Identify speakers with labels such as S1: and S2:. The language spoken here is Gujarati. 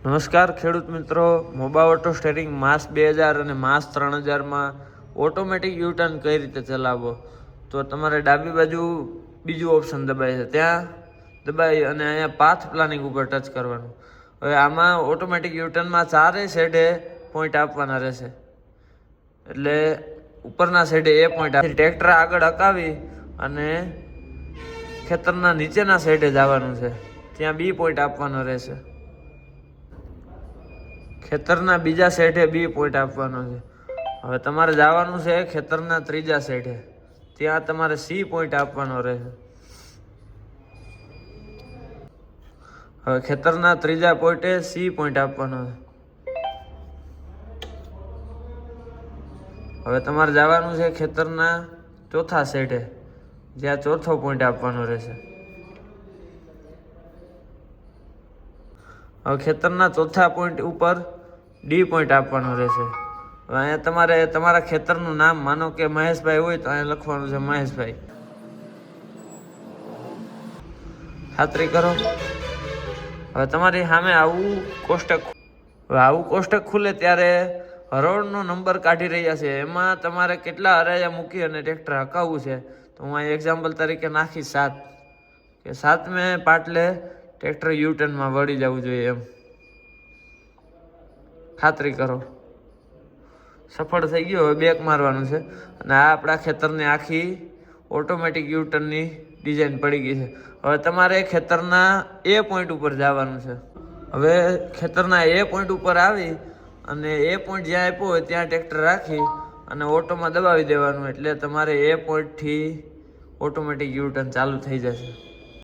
S1: નમસ્કાર ખેડૂત મિત્રો, મોબા ઓટો સ્ટેરિંગ માસ 2000 અને માસ 3000માં ઓટોમેટિક યુટર્ન કઈ રીતે ચલાવવો. તો તમારે ડાબી બાજુ બીજું ઓપ્શન દબાય છે, ત્યાં દબાઈ અને અહીંયા પાથ પ્લાનિંગ ઉપર ટચ કરવાનું. હવે આમાં ઓટોમેટિક યુટર્નમાં ચારેય સાઈડે પોઈન્ટ આપવાના રહેશે, એટલે ઉપરના સાઈડે એ પોઈન્ટ ટ્રેક્ટર આગળ અકાવી અને ખેતરના નીચેના સાઈડે જવાનું છે, ત્યાં બી પોઈન્ટ આપવાનો રહેશે. ખેતરના બીજા સાઈડે બી પોઈન્ટ આપવાનો છે. હવે તમારે જવાનું છે ખેતરના ત્રીજા સાઈડે, ત્યાં તમારે સી પોઈન્ટ આપવાનો રહેશે. હવે ખેતરના ત્રીજા પોઈન્ટે સી પોઈન્ટ આપવાનો છે. હવે તમારે જવાનું છે ખેતરના ચોથા સાઈડે, જ્યાં ચોથો પોઈન્ટ આપવાનો રહેશે. હવે ખેતરના ચોથા પોઈન્ટ ઉપર ડી પોઈન્ટ આપવાનો રહેશે. હવે અહીંયા તમારે તમારા ખેતરનું નામ, માનો કે મહેશભાઈ હોય તો અહીંયા લખવાનું છે મહેશભાઈ. ખાતરી કરો. હવે તમારી સામે આવું કોષ્ટક ખુલે ત્યારે હરોળનો નંબર કાઢી રહ્યા છે, એમાં તમારે કેટલા હરાયા મૂકી અને ટ્રેક્ટર હકાવવું છે. તો હું અહીં એક્ઝામ્પલ તરીકે નાખીશ 7 કે 7મે પાટલે ટ્રેક્ટર યુટર્નમાં વળી જવું જોઈએ એમ. ખાતરી કરો. સફળ થઈ ગયો. હવે બેક મારવાનું છે અને આ આપણા ખેતરની આખી ઓટોમેટિક યુટર્નની ડિઝાઇન પડી ગઈ છે. હવે તમારે ખેતરના એ પોઈન્ટ ઉપર જવાનું છે. હવે ખેતરના એ પોઈન્ટ ઉપર આવી અને એ પોઈન્ટ જ્યાં આપ્યો હોય ત્યાં ટ્રેક્ટર રાખી અને ઓટોમાં દબાવી દેવાનું, એટલે તમારે એ પોઈન્ટથી ઓટોમેટિક યુટર્ન ચાલુ થઈ જશે.